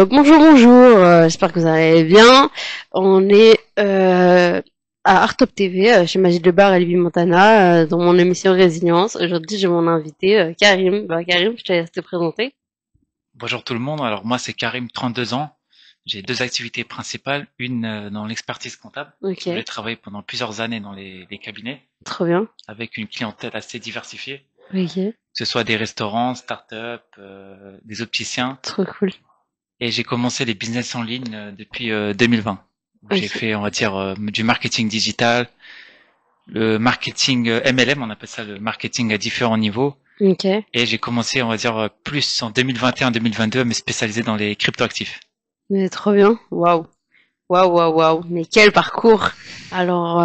Bonjour, bonjour, j'espère que vous allez bien. On est à Artop TV, chez Magid Lebar et Libby Montana, dans mon émission Résilience. Aujourd'hui, j'ai mon invité, Karim. Karim, je te laisse te présenter. Bonjour tout le monde. Alors moi c'est Karim, 32 ans. J'ai deux activités principales, une dans l'expertise comptable, Ok, où j'ai travaillé pendant plusieurs années dans les cabinets, trop bien. avec une clientèle assez diversifiée, Ok, que ce soit des restaurants, start-up, des opticiens. trop cool. Et j'ai commencé les business en ligne depuis 2020. J'ai Ok, fait, on va dire, du marketing digital, le marketing MLM, on appelle ça le marketing à différents niveaux. ok. Et j'ai commencé, on va dire, plus en 2021-2022 à me spécialiser dans les cryptoactifs. Mais trop bien. Waouh, waouh, waouh, waouh. Mais quel parcours. Alors,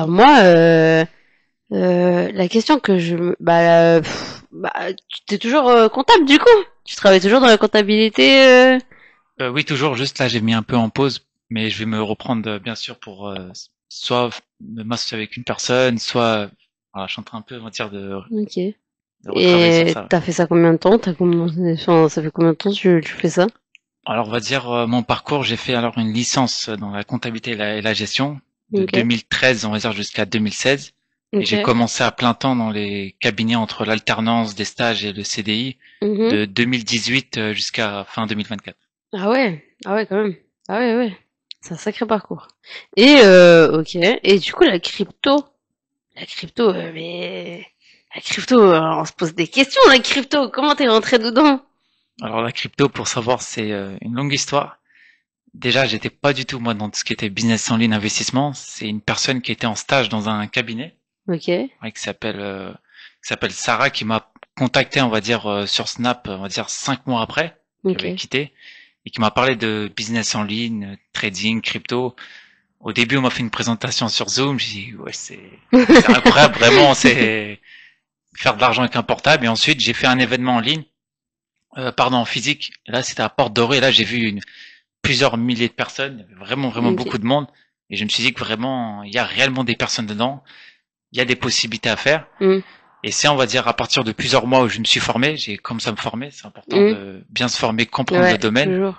moi, la question que je me... tu t'es toujours comptable du coup? Tu travailles toujours dans la comptabilité Oui, toujours. Juste là, j'ai mis un peu en pause, mais je vais me reprendre bien sûr pour soit me m'associer avec une personne, soit voilà, je suis en train un peu, on va dire, Ok. de retravailler sur Et ça. t'as fait ça combien de temps? T'as commencé... enfin, ça fait combien de temps que tu fais ça? Alors, on va dire mon parcours. J'ai fait alors une licence dans la comptabilité et la gestion de Ok. 2013, on va dire, jusqu'à 2016. Et j'ai Ok. commencé à plein temps dans les cabinets entre l'alternance des stages et le CDI Mhm. de 2018 jusqu'à fin 2024. Ah ouais. Ah ouais, quand même. Ah ouais, ouais. C'est un sacré parcours. Et ok. Et du coup, la crypto, mais la crypto, on se pose des questions. La crypto, comment t'es rentré dedans? Alors, la crypto, pour savoir, c'est une longue histoire. Déjà, j'étais pas du tout moi dans tout ce qui était business en ligne, investissement. C'est une personne qui était en stage dans un cabinet, Ok. ouais, qui s'appelle Sarah, qui m'a contacté, on va dire sur Snap, on va dire 5 mois après que j'avais Ok. quitté, et qui m'a parlé de business en ligne, trading, crypto. Au début, on m'a fait une présentation sur Zoom. J'ai dit ouais, c'est incroyable, vraiment, c'est faire de l'argent avec un portable. Et ensuite, j'ai fait un événement en ligne, pardon, en physique. Et là, c'était à Porte Dorée. Et là, j'ai vu plusieurs milliers de personnes, il y avait vraiment, vraiment Ok. beaucoup de monde. Et je me suis dit que vraiment, il y a réellement des personnes dedans, il y a des possibilités à faire. Hmm. Et c'est, on va dire, à partir de plusieurs mois où je me suis formé, j'ai commencé à me former, c'est important Hmm. de bien se former, comprendre le Ouais, domaine. toujours.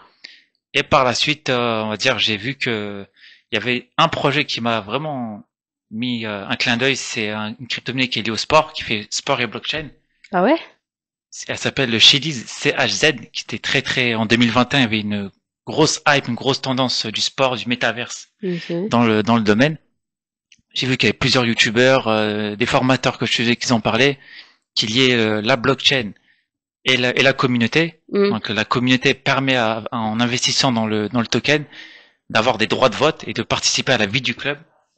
Et par la suite, on va dire, j'ai vu que il y avait un projet qui m'a vraiment mis un clin d'œil, c'est une crypto-monnaie qui est liée au sport, qui fait sport et blockchain. Ah ouais? Elle s'appelle le Chiliz CHZ, qui était très très, en 2021, il y avait une grosse hype, une grosse tendance du sport, du métaverse Ok. dans le domaine. J'ai vu qu'il y avait plusieurs youtubeurs, des formateurs que je faisais qui en parlaient, qu'il y ait la blockchain et la communauté. Hmm. Donc la communauté permet en investissant dans le token d'avoir des droits de vote et de participer à la vie du club.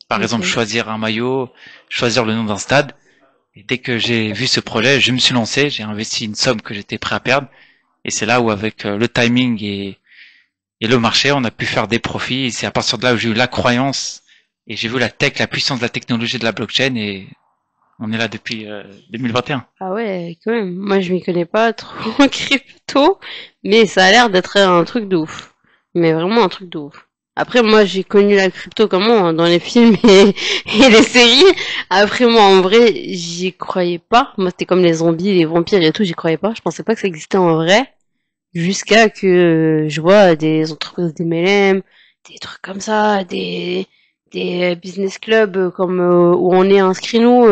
Par exemple, Ok. choisir un maillot, choisir le nom d'un stade. Et dès que j'ai vu ce projet, je me suis lancé, j'ai investi une somme que j'étais prêt à perdre. Et c'est là où avec le timing et le marché, on a pu faire des profits. Et c'est à partir de là où j'ai eu la croyance et j'ai vu la tech, la puissance de la technologie de la blockchain et on est là depuis 2021. Ah ouais, quand même. Moi, je m'y connais pas trop en crypto, mais ça a l'air d'être un truc de ouf. Mais vraiment un truc de ouf. Après, moi, j'ai connu la crypto comment? Dans les films et les séries. Après, moi, en vrai, j'y croyais pas. Moi, c'était comme les zombies, les vampires et tout, j'y croyais pas. Je pensais pas que ça existait en vrai. Jusqu'à que je vois des entreprises des MLM, des trucs comme ça, des business clubs comme où on est inscrit nous.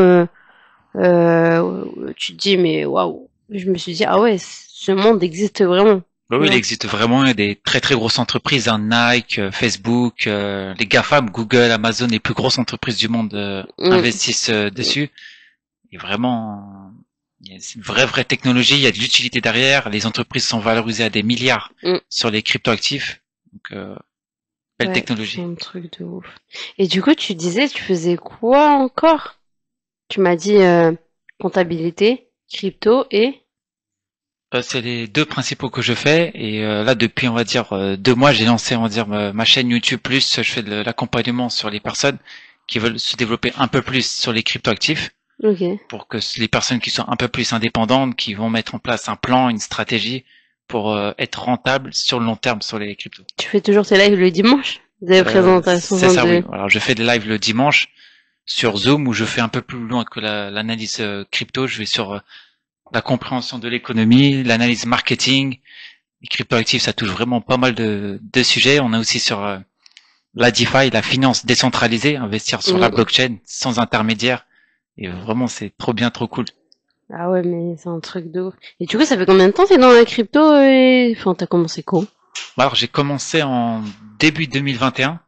Tu te dis, mais waouh. Je me suis dit, ah ouais, ce monde existe vraiment. Bah Tu oui, il vois. existe vraiment, il y a des très très grosses entreprises, hein, Nike, Facebook, les GAFAM, Google, Amazon, les plus grosses entreprises du monde Mm, investissent dessus. Et vraiment, c'est une vraie technologie, il y a de l'utilité derrière, les entreprises sont valorisées à des milliards mm. sur les cryptoactifs. Donc, belle Ouais, c'est technologie. un truc de ouf. Et du coup, tu disais, tu faisais quoi encore? Tu m'as dit comptabilité, crypto et... C'est les deux principaux que je fais et là depuis on va dire 2 mois j'ai lancé on va dire ma chaîne YouTube plus je fais de l'accompagnement sur les personnes qui veulent se développer un peu plus sur les cryptoactifs Ok. pour que les personnes qui sont un peu plus indépendantes qui vont mettre en place un plan, une stratégie pour être rentables sur le long terme sur les cryptos. Tu fais toujours tes lives le dimanche? Des présentations, C'est enfin ça oui. de... Alors je fais des lives le dimanche sur Zoom où je fais un peu plus loin que l'analyse crypto, je vais sur la compréhension de l'économie, l'analyse marketing, Les cryptoactifs, ça touche vraiment pas mal de sujets. On est aussi sur la DeFi, la finance décentralisée, investir sur la Mm. blockchain sans intermédiaire. Et vraiment, c'est trop bien, trop cool. Ah ouais, mais c'est un truc de ouf. Et du coup, ça fait combien de temps t'es dans la crypto et... Enfin, t'as commencé quand? Alors, j'ai commencé en début 2021.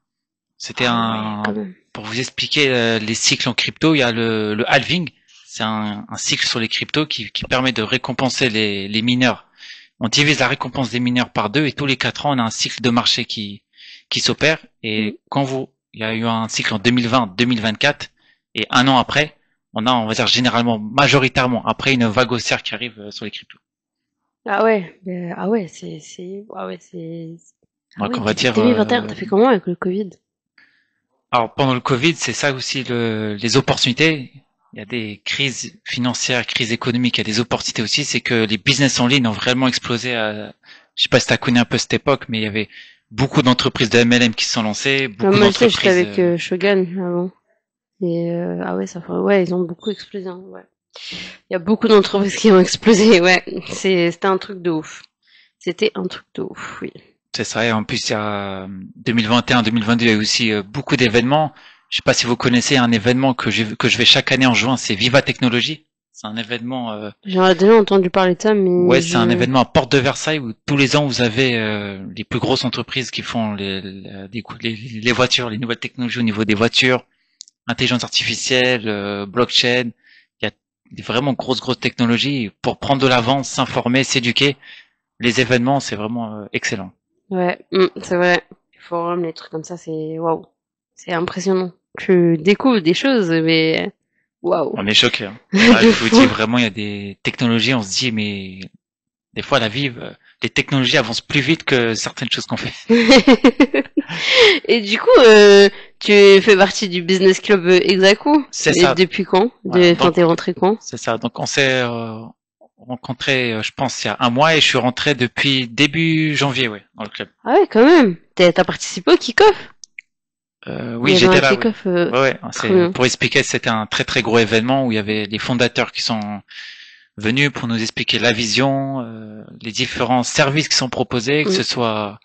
C'était Ah ouais, quand même. pour vous expliquer les cycles en crypto, il y a le halving. C'est un cycle sur les cryptos qui permet de récompenser les mineurs. On divise la récompense des mineurs par deux et tous les 4 ans, on a un cycle de marché qui s'opère. Mm. Et il y a eu un cycle en 2020, 2024 et un an après, on va dire généralement, majoritairement, après une vague haussière qui arrive sur les cryptos. Ah ouais, ah ouais, ah ouais, ah Donc oui, on va depuis dire, 2021, t'as fait comment avec le Covid? alors pendant le Covid, c'est ça aussi les opportunités. Il y a des crises financières, crises économiques, il y a des opportunités aussi. C'est que les business en ligne ont vraiment explosé. Je sais pas si tu as connu un peu cette époque, mais il y avait beaucoup d'entreprises de MLM qui se sont lancées, beaucoup Moi, je sais, j'étais d'entreprises. avec Shogun avant. Et ah ouais, ouais, ils ont beaucoup explosé, hein, ouais. Il y a beaucoup d'entreprises qui ont explosé, ouais. C'était un truc de ouf. C'était un truc de ouf, oui. C'est ça. Et en plus, il y a 2021, 2022, il y a eu aussi beaucoup d'événements. Je sais pas si vous connaissez un événement que je vais chaque année en juin, c'est Viva Technologie. C'est un événement J'en déjà entendu parler de ça, ouais, mais c'est un événement à Porte de Versailles où tous les ans vous avez les plus grosses entreprises qui font les voitures, les nouvelles technologies au niveau des voitures, intelligence artificielle, blockchain. Il y a des vraiment grosses technologies pour prendre de l'avance, s'informer, s'éduquer. Les événements, c'est vraiment excellent. ouais, c'est vrai. Les forums, les trucs comme ça, c'est waouh. C'est impressionnant. Tu découvres des choses, mais waouh. On est choqué. Hein. Là, De je vous dis fou. vraiment, il y a des technologies, on se dit mais des fois la vie, les technologies avancent plus vite que certaines choses qu'on fait. Et du coup, tu fais partie du business club Exacu. C'est Et ça. depuis quand? Voilà. Enfin, Donc t'es rentré quand? c'est ça. Donc on s'est rencontré, je pense, il y a un mois et je suis rentré depuis début janvier, ouais, dans le club. Ah ouais, quand même. T'as participé au kick-off? Il Oui, y avait un j'étais là, oui. kick-off Ouais, ouais. trop C'est bien. pour expliquer, c'était un très gros événement où il y avait les fondateurs qui sont venus pour nous expliquer la vision, les différents services qui sont proposés, que Mm, ce soit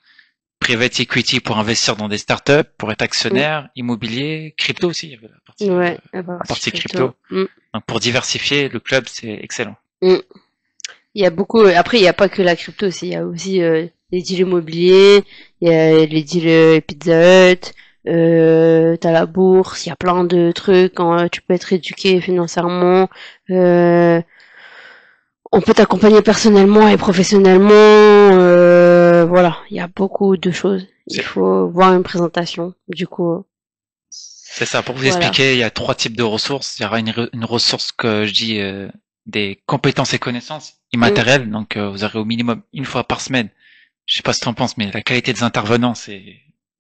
private equity pour investir dans des startups, pour être mm. actionnaire, immobilier, crypto aussi, il y avait Ouais, la la partie partie crypto. crypto. Mm, Donc pour diversifier, le club, c'est excellent. mm. Il y a beaucoup. Après, il n'y a pas que la crypto aussi. Il y a aussi les deals immobiliers, il y a les deals Pizza Hut, t'as la bourse, il y a plein de trucs. Tu peux être éduqué financièrement. Euh, on peut t'accompagner personnellement et professionnellement. Voilà, il y a beaucoup de choses. Il C'est faut voir une présentation. Du coup, c'est ça. Pour vous voilà. expliquer, il y a 3 types de ressources. Il y aura une ressource que je dis des compétences et connaissances Mm. immatérielles. Donc vous aurez au minimum une fois par semaine. Je sais pas ce que tu en penses, mais la qualité des intervenants,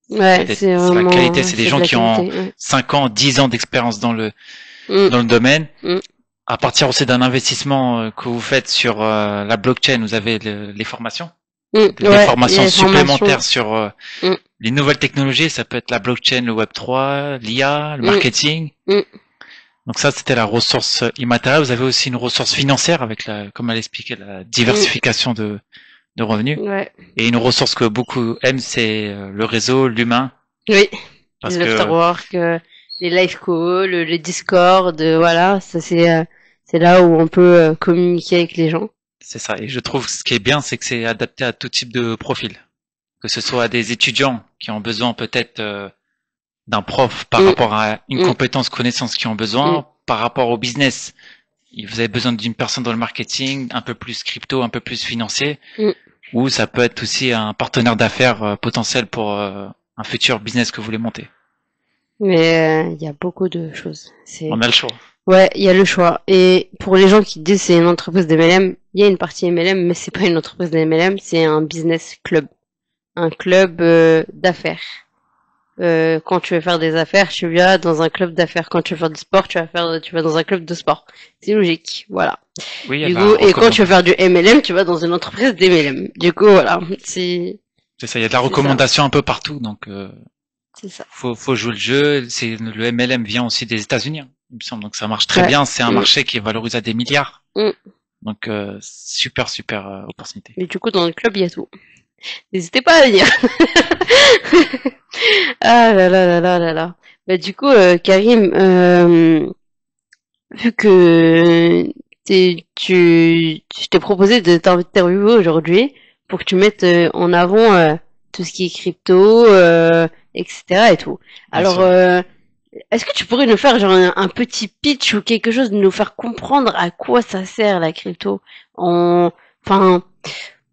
Ouais, c'est c'est la qualité. vraiment, C'est des c'est de gens la qui ont qualité. Ouais. 5 ans, 10 ans d'expérience Mm, dans le domaine. mm, À partir aussi d'un investissement que vous faites sur la blockchain, vous avez les formations, des ouais, formations les formations. supplémentaires sur Mm, les nouvelles technologies. Ça peut être la blockchain, le Web 3, l'IA, le mm, marketing. mm, Donc ça, c'était la ressource immatérielle. Vous avez aussi une ressource financière avec comme elle expliquait, la mm. diversification de revenus. Ouais. Et une ressource que beaucoup aiment, c'est le réseau, l'humain. Oui. Parce Les que afterwork, les live calls, les Discord, voilà, ça c'est là où on peut communiquer avec les gens. c'est ça. Et je trouve ce qui est bien, c'est que c'est adapté à tout type de profil. Que ce soit des étudiants qui ont besoin peut-être d'un prof par Mm, rapport à une mm, compétence, connaissance qui ont mm, besoin, par rapport au business. Vous avez besoin d'une personne dans le marketing, un peu plus crypto, un peu plus financier, mm. ou ça peut être aussi un partenaire d'affaires potentiel pour un futur business que vous voulez monter. Mais il y a beaucoup de choses. On a le choix. Ouais, il y a le choix. Et pour les gens qui disent c'est une entreprise d'MLM, il y a une partie MLM, mais c'est pas une entreprise d'MLM, c'est un business club, un club d'affaires. Quand tu veux faire des affaires, tu vas dans un club d'affaires. Quand tu veux faire du sport, tu vas dans un club de sport. C'est logique, voilà. Oui, il y a Du la coup, et quand tu veux recommandation. faire du MLM, tu vas dans une entreprise d'MLM. Du coup, voilà, C'est ça, il y a de la c'est ça, recommandation un peu partout, donc c'est ça. faut jouer le jeu. Le MLM vient aussi des États-Unis, hein, il me semble, donc ça marche très Ouais. bien. C'est un Mm, marché qui est valorisé à des milliards, mm. donc super opportunité. Et du coup, dans le club, il y a tout. N'hésitez pas à venir. Ah là là là là là là. Bah, du coup, Karim, vu que je t'ai proposé de t'interviewer aujourd'hui pour que tu mettes en avant tout ce qui est crypto, etc. et tout. Bien Alors, sûr. est-ce que tu pourrais nous faire genre un petit pitch ou quelque chose, de nous faire comprendre à quoi ça sert la crypto en, enfin,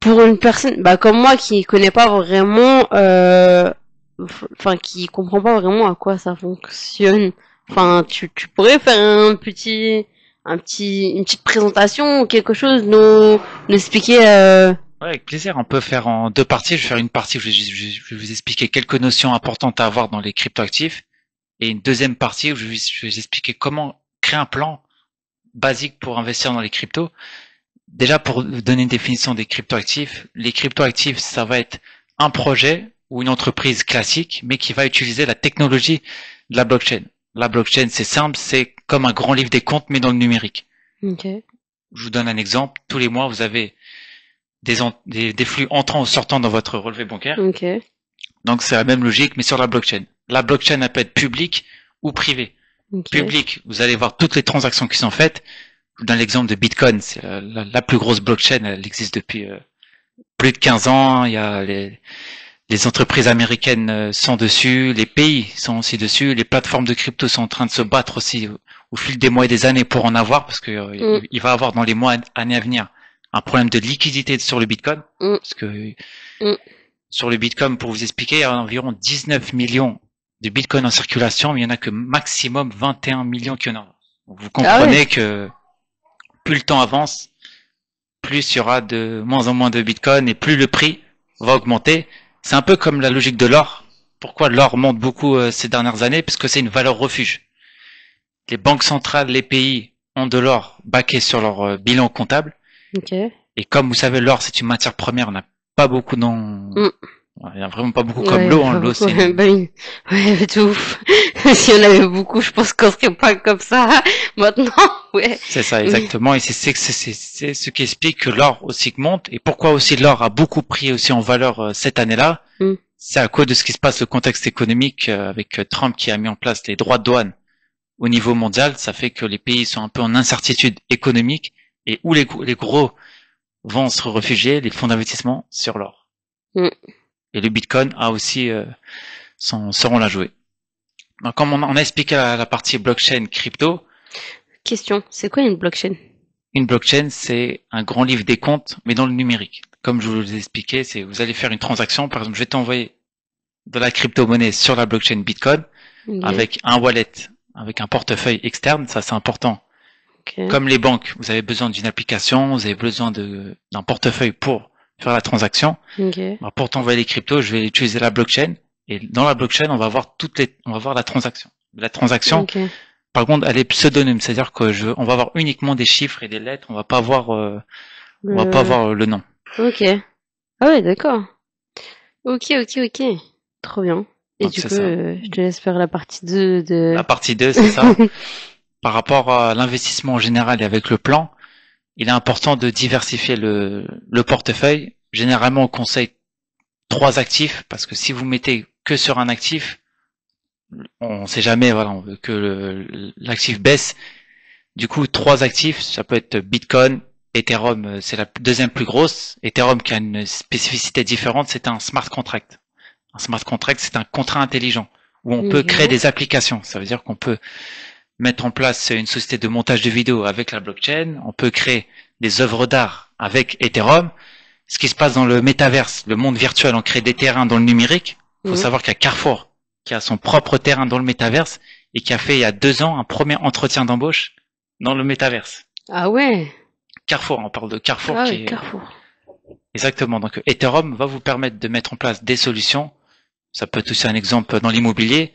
pour une personne, bah comme moi qui connaît pas vraiment, enfin qui comprend pas vraiment à quoi ça fonctionne. Enfin, tu pourrais faire une petite présentation ou quelque chose, nous expliquer. Ouais, avec plaisir. On peut faire en deux parties. Je vais faire une partie où je vais vous expliquer quelques notions importantes à avoir dans les cryptoactifs et une deuxième partie où je vais vous expliquer comment créer un plan basique pour investir dans les cryptos. Déjà, pour vous donner une définition des cryptoactifs, les cryptoactifs, ça va être un projet ou une entreprise classique, mais qui va utiliser la technologie de la blockchain. La blockchain, c'est simple, c'est comme un grand livre des comptes, mais dans le numérique. Ok, Je vous donne un exemple. Tous les mois, vous avez des flux entrants ou sortants dans votre relevé bancaire. ok, Donc, c'est la même logique, mais sur la blockchain. La blockchain, elle peut être publique ou privée. ok, Publique, vous allez voir toutes les transactions qui sont faites. Je vous donne l'exemple de Bitcoin. C'est la plus grosse blockchain. Elle existe depuis plus de 15 ans. Il y a les entreprises américaines sont dessus, les pays sont aussi dessus, les plateformes de crypto sont en train de se battre aussi au fil des mois et des années pour en avoir, parce que mm, il va y avoir dans les mois années à venir un problème de liquidité sur le Bitcoin, mm, parce que mm. sur le Bitcoin, pour vous expliquer, il y a environ 19 millions de Bitcoin en circulation, mais il y en a que maximum 21 millions qui en ont. Donc vous Ah ouais. comprenez que plus le temps avance, plus il y aura de moins en moins de Bitcoin et plus le prix va augmenter. C'est un peu comme la logique de l'or. Pourquoi l'or monte beaucoup ces dernières années? Parce que c'est une valeur refuge. Les banques centrales, les pays ont de l'or baqué sur leur bilan comptable. Ok. Et comme vous savez, l'or, c'est une matière première. On n'a pas beaucoup dans... Mm. Il n'y a vraiment pas beaucoup comme Ouais, l'eau. Hein. pas L'eau, beaucoup. c'est Bah oui. Ouais, de ouf. Si on avait beaucoup, je pense qu'on serait pas comme ça maintenant. Ouais. c'est ça Oui. exactement. Et c'est ce qui explique que l'or aussi monte. Et pourquoi aussi l'or a beaucoup pris aussi en valeur cette année-là. Mm. C'est à cause de ce qui se passe, le contexte économique avec Trump qui a mis en place les droits de douane au niveau mondial. Ça fait que les pays sont un peu en incertitude économique et où les gros vont se réfugier, les fonds d'investissement, sur l'or. Mm. Et le Bitcoin a aussi son rôle à jouer. Donc, comme on a expliqué la partie blockchain crypto, Question. C'est quoi une blockchain? une blockchain, c'est un grand livre des comptes, mais dans le numérique. Comme je vous ai expliqué, c'est vous allez faire une transaction. Par exemple, je vais t'envoyer de la crypto-monnaie sur la blockchain Bitcoin Ok. avec un wallet, avec un portefeuille externe. Ça, c'est important. Ok. Comme les banques, vous avez besoin d'une application, vous avez besoin d'un portefeuille pour faire la transaction. Ok. Alors, pour t'envoyer les cryptos, je vais utiliser la blockchain. Et dans la blockchain, on va voir on va voir la transaction. La transaction, Ok. par contre, elle est pseudonyme, c'est-à-dire que on va voir uniquement des chiffres et des lettres. On va pas Le... voir le nom. Ok. Ah ouais, d'accord. Ok, ok, ok. Trop bien. Et Donc du c'est coup, ça. je te laisse faire la partie 2 de... La partie 2, c'est ça. Par rapport à l'investissement en général et avec le plan, il est important de diversifier le portefeuille. Généralement, on conseille 3 actifs parce que si vous mettez que sur un actif, on ne sait jamais, voilà, on veut que l'actif baisse. Du coup, 3 actifs, ça peut être Bitcoin, Ethereum, c'est la deuxième plus grosse. Ethereum qui a une spécificité différente, c'est un smart contract. Un smart contract, c'est un contrat intelligent où on peut créer Ok. des applications. Ça veut dire qu'on peut mettre en place une société de montage de vidéos avec la blockchain, on peut créer des œuvres d'art avec Ethereum. Ce qui se passe dans le métaverse, le monde virtuel, on crée des terrains dans le numérique. Il faut Mhm. savoir qu'il y a Carrefour qui a son propre terrain dans le métaverse et qui a fait il y a 2 ans un premier entretien d'embauche dans le métaverse. Ah ouais. Carrefour, on parle de Carrefour Ah qui ouais, est Carrefour. exactement. Donc Ethereum va vous permettre de mettre en place des solutions. Ça peut être aussi un exemple dans l'immobilier.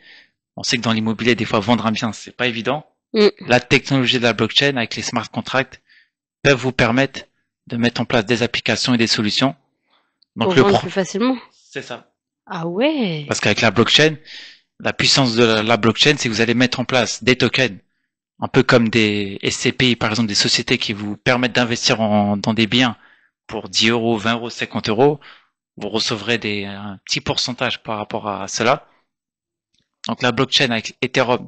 On sait que dans l'immobilier, des fois, vendre un bien, c'est pas évident. Mm. La technologie de la blockchain avec les smart contracts peuvent vous permettre de mettre en place des applications et des solutions. Pour Donc vendre plus facilement. c'est ça. Ah ouais. Parce qu'avec la blockchain, la puissance de la blockchain, c'est que vous allez mettre en place des tokens, un peu comme des SCPI, par exemple des sociétés qui vous permettent d'investir dans des biens pour 10 euros, 20 euros, 50 euros, vous recevrez un petit pourcentage par rapport à cela. Donc la blockchain avec Ethereum,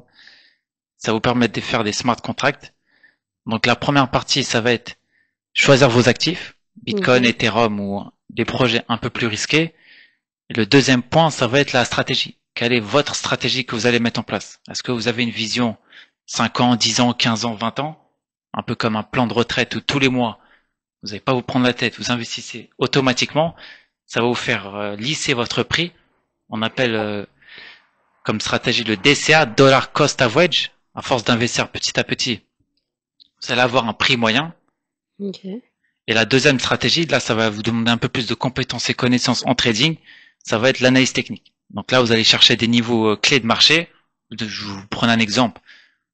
ça vous permet de faire des smart contracts. Donc la première partie, ça va être choisir vos actifs, Bitcoin, Ok. Ethereum ou des projets un peu plus risqués. Et le deuxième point, ça va être la stratégie. Quelle est votre stratégie que vous allez mettre en place? Est-ce que vous avez une vision 5 ans, 10 ans, 15 ans, 20 ans? Un peu comme un plan de retraite où tous les mois, vous n'allez pas vous prendre la tête, vous investissez automatiquement. Ça va vous faire lisser votre prix. On appelle comme stratégie le DCA, Dollar Cost Average. À force d'investir petit à petit, vous allez avoir un prix moyen. Ok. Et la deuxième stratégie, là, ça va vous demander un peu plus de compétences et connaissances en trading. Ça va être l'analyse technique. Donc là, vous allez chercher des niveaux clés de marché. Je vous prends un exemple.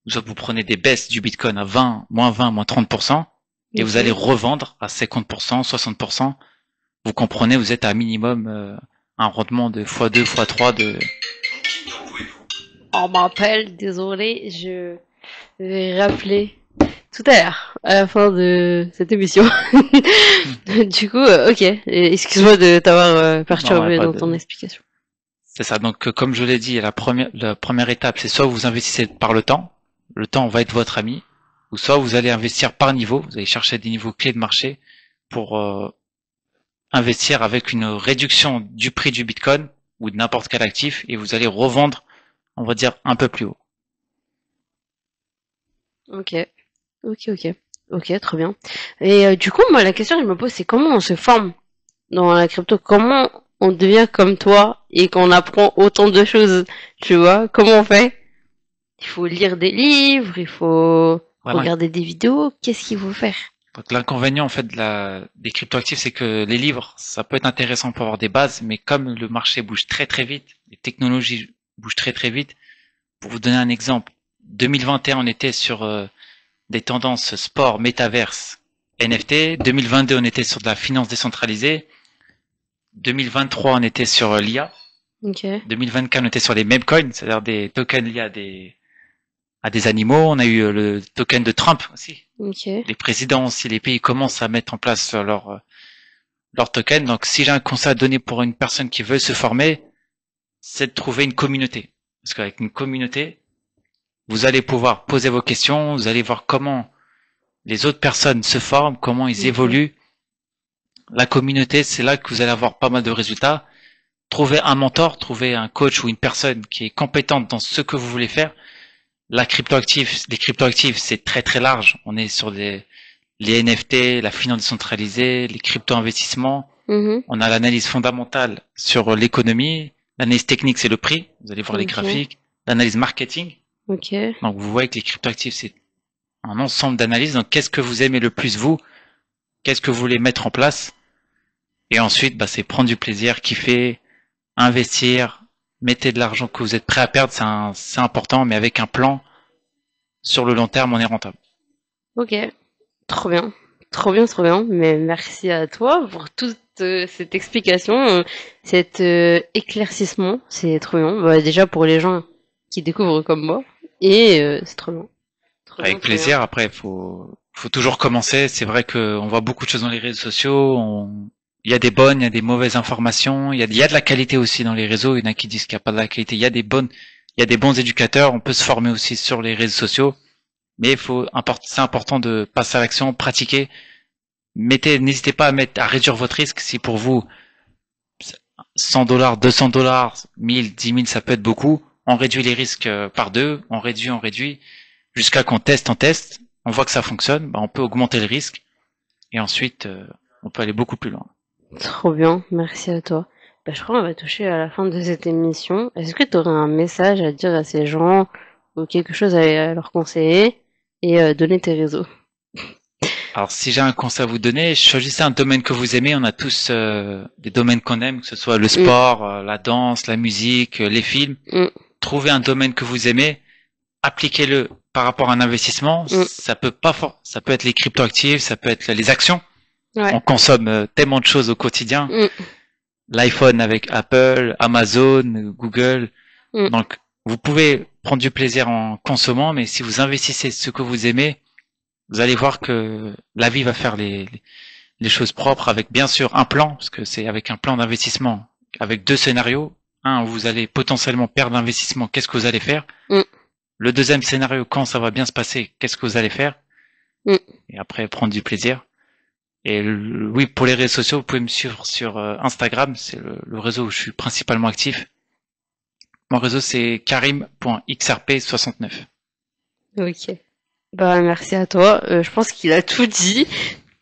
Vous prenez des baisses du Bitcoin à 20, moins 20, moins 30%, et vous allez Ok. revendre à 50%, 60%. Vous comprenez, vous êtes à minimum un rendement de x2, x3 de... On m'appelle, désolé, je vais rappeler tout à l'heure, à la fin de cette émission. Du coup, ok. Excuse-moi de t'avoir Non, ouais, perturbé pas dans de... ton explication. C'est ça. Donc, comme je l'ai dit, la première étape, c'est soit vous investissez par le temps. Le temps va être votre ami. Ou soit vous allez investir par niveau. Vous allez chercher des niveaux clés de marché pour investir avec une réduction du prix du Bitcoin ou de n'importe quel actif et vous allez revendre, on va dire, un peu plus haut. Ok. Ok, ok. Ok, très bien. Et du coup, moi, la question que je me pose, c'est comment on se forme dans la crypto? Comment on devient comme toi et qu'on apprend autant de choses? Tu vois? Comment on fait? Il faut lire des livres, il faut Voilà. regarder des vidéos. Qu'est-ce qu'il faut faire? Donc l'inconvénient en fait des cryptoactifs, c'est que les livres, ça peut être intéressant pour avoir des bases, mais comme le marché bouge très très vite, les technologies bougent très très vite. Pour vous donner un exemple, 2021 on était sur des tendances sport, métaverse, NFT. 2022 on était sur de la finance décentralisée. 2023 on était sur l'IA. Ok. 2024 on était sur les meme coins, c'est-à-dire des tokens liés à des animaux. On a eu le token de Trump aussi. Ok. Les présidents aussi, les pays commencent à mettre en place leur token. Donc, si j'ai un conseil à donner pour une personne qui veut se former, c'est de trouver une communauté. Parce qu'avec une communauté, vous allez pouvoir poser vos questions, vous allez voir comment les autres personnes se forment, comment ils Ok. évoluent. La communauté, c'est là que vous allez avoir pas mal de résultats. Trouver un mentor, trouver un coach ou une personne qui est compétente dans ce que vous voulez faire. Les cryptoactifs, c'est très très large. On est sur les NFT, la finance décentralisée, les crypto-investissements. Mhm. On a l'analyse fondamentale sur l'économie. L'analyse technique, c'est le prix. Vous allez voir les Ok. graphiques. L'analyse marketing. Ok. Donc, vous voyez que les cryptoactifs, c'est un ensemble d'analyses. Donc, qu'est-ce que vous aimez le plus vous? Qu'est-ce que vous voulez mettre en place? Et ensuite, bah, c'est prendre du plaisir, kiffer, investir, mettez de l'argent que vous êtes prêt à perdre, c'est important, mais avec un plan, sur le long terme, on est rentable. Ok. Trop bien. Trop bien, trop bien. Mais merci à toi pour toute cette explication, cet éclaircissement. C'est trop bien. Bah, déjà pour les gens qui découvrent comme moi. Et c'est trop bien. Trop bien, Avec trop bien. plaisir. Après, faut toujours commencer. C'est vrai qu'on voit beaucoup de choses dans les réseaux sociaux. Il y a des bonnes, il y a des mauvaises informations. Il y a de la qualité aussi dans les réseaux. Il y en a qui disent qu'il n'y a pas de la qualité. Il y a des bons éducateurs. On peut se former aussi sur les réseaux sociaux. Mais c'est important de passer à l'action, pratiquer. N'hésitez pas à réduire votre risque. Si pour vous, 100 $, 200 $, 1000, 10 000, ça peut être beaucoup. On réduit les risques par deux. On réduit jusqu'à qu'on teste, on voit que ça fonctionne, bah, on peut augmenter le risque et ensuite on peut aller beaucoup plus loin. Trop bien. Merci à toi. Bah, je crois qu'on va toucher à la fin de cette émission. Est-ce que tu aurais un message à dire à ces gens ou quelque chose à leur conseiller et donner tes réseaux? Alors si j'ai un conseil à vous donner, choisissez un domaine que vous aimez. On a tous des domaines qu'on aime, que ce soit le Mm, sport, la danse, la musique, les films. mm, Trouvez un domaine que vous aimez, appliquez-le par rapport à un investissement. mm. Ça peut être les cryptoactifs, ça peut être les actions. On Ouais. consomme tellement de choses au quotidien. Mm, L'iPhone avec Apple, Amazon, Google. mm. Donc, vous pouvez prendre du plaisir en consommant, mais si vous investissez ce que vous aimez, vous allez voir que la vie va faire les choses propres avec bien sûr un plan, parce que c'est avec un plan d'investissement, avec 2 scénarios. Un, où vous allez potentiellement perdre l'investissement, qu'est-ce que vous allez faire? Mm. Le deuxième scénario, quand ça va bien se passer, qu'est-ce que vous allez faire? Mm. Et après, prendre du plaisir. Et oui, pour les réseaux sociaux, vous pouvez me suivre sur Instagram, c'est le réseau où je suis principalement actif. Mon réseau, c'est karim.xrp69. Ok. Bah, merci à toi. Je pense qu'il a tout dit.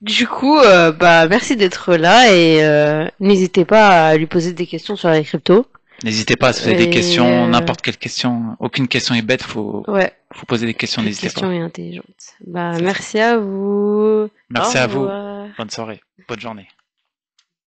Du coup, bah, merci d'être là et n'hésitez pas à lui poser des questions sur les cryptos. N'hésitez pas, si vous avez des Et, questions, n'importe quelle question, aucune question est bête, ouais, faut poser des questions, chaque n'hésitez question pas. est intelligente. Bah, C'est ça. merci à vous. Au Merci à vous. revoir. Bonne soirée. Bonne journée.